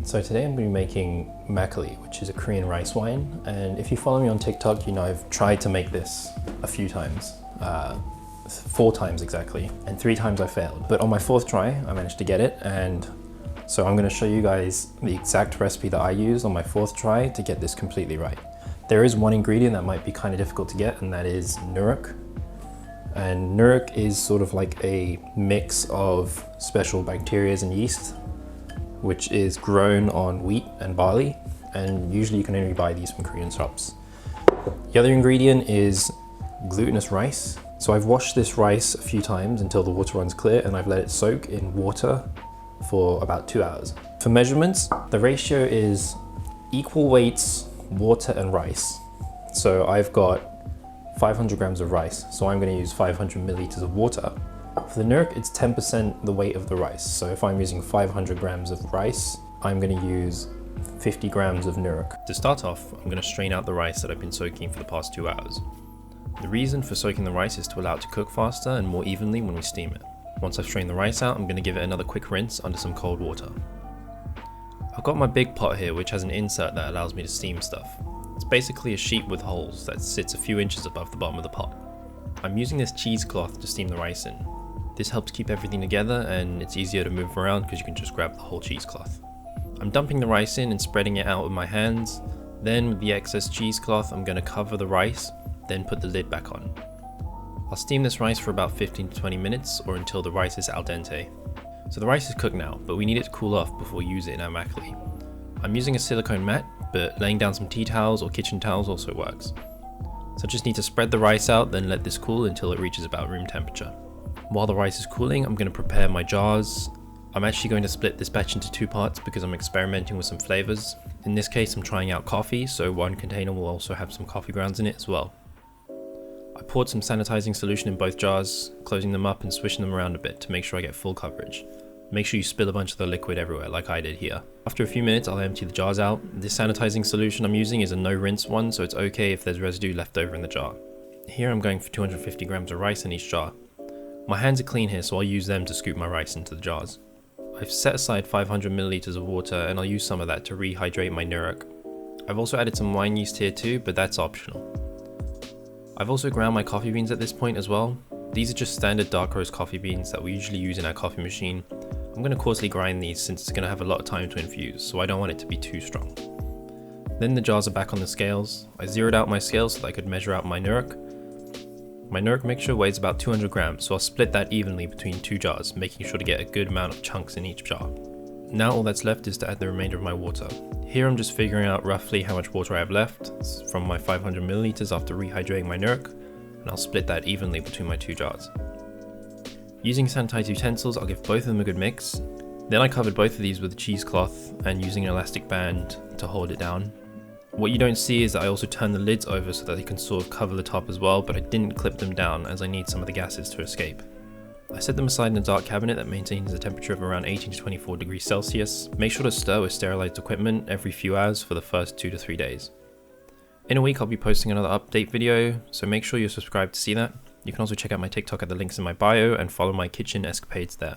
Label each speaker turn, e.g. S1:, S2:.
S1: So today I'm going to be making Makgeolli, which is a Korean rice wine. And if you follow me on TikTok, you know I've tried to make this a few times, 4 times exactly, and 3 times I failed. But on my 4th try, I managed to get it. And so I'm going to show you guys the exact recipe that I used on my 4th try to get this completely right. There is one ingredient that might be kind of difficult to get, and that is Nuruk. And Nuruk is sort of like a mix of special bacteria and yeast, which is grown on wheat and barley, and usually you can only buy these from Korean shops. The other ingredient is glutinous rice. So I've washed this rice a few times until the water runs clear, and I've let it soak in water for about 2 hours. For measurements, the ratio is equal weights water and rice. So I've got 500 grams of rice, so I'm going to use 500 milliliters of water. For the Nuruk, it's 10% the weight of the rice. So if I'm using 500 grams of rice, I'm going to use 50 grams of Nuruk. To start off, I'm going to strain out the rice that I've been soaking for the past 2 hours. The reason for soaking the rice is to allow it to cook faster and more evenly when we steam it. Once I've strained the rice out, I'm going to give it another quick rinse under some cold water. I've got my big pot here, which has an insert that allows me to steam stuff. It's basically a sheet with holes that sits a few inches above the bottom of the pot. I'm using this cheesecloth to steam the rice in. This helps keep everything together, and it's easier to move around because you can just grab the whole cheesecloth. I'm dumping the rice in and spreading it out with my hands. Then with the excess cheesecloth, I'm going to cover the rice, then put the lid back on. I'll steam this rice for about 15 to 20 minutes or until the rice is al dente. So the rice is cooked now, but we need it to cool off before we use it in our makgeolli. I'm using a silicone mat, but laying down some tea towels or kitchen towels also works. So I just need to spread the rice out, then let this cool until it reaches about room temperature. While the rice is cooling, I'm going to prepare my jars. I'm actually going to split this batch into 2 parts because I'm experimenting with some flavors. In this case, I'm trying out coffee, so one container will also have some coffee grounds in it as well. I poured some sanitizing solution in both jars, closing them up and swishing them around a bit to make sure I get full coverage. Make sure you spill a bunch of the liquid everywhere like I did here. After a few minutes, I'll empty the jars out. This sanitizing solution I'm using is a no rinse one, so it's okay if there's residue left over in the jar. Here I'm going for 250 grams of rice in each jar. My hands are clean here, so I'll use them to scoop my rice into the jars. I've set aside 500 milliliters of water, and I'll use some of that to rehydrate my Nuruk. I've also added some wine yeast here too, but that's optional. I've also ground my coffee beans at this point as well. These are just standard dark roast coffee beans that we usually use in our coffee machine. I'm going to coarsely grind these since it's going to have a lot of time to infuse, so I don't want it to be too strong. Then the jars are back on the scales. I zeroed out my scales so that I could measure out my Nuruk. My Nuruk mixture weighs about 200 grams, so I'll split that evenly between 2 jars, making sure to get a good amount of chunks in each jar. Now all that's left is to add the remainder of my water. Here I'm just figuring out roughly how much water I have left from my 500 milliliters after rehydrating my Nuruk, and I'll split that evenly between my 2 jars. Using sanitized utensils, I'll give both of them a good mix. Then I covered both of these with a cheesecloth and using an elastic band to hold it down. What you don't see is that I also turned the lids over so that they can sort of cover the top as well, but I didn't clip them down as I need some of the gases to escape. I set them aside in a dark cabinet that maintains a temperature of around 18 to 24 degrees Celsius. Make sure to stir with sterilized equipment every few hours for the first 2 to 3 days. In a week I'll be posting another update video, so make sure you're subscribed to see that. You can also check out my TikTok at the links in my bio and follow my kitchen escapades there.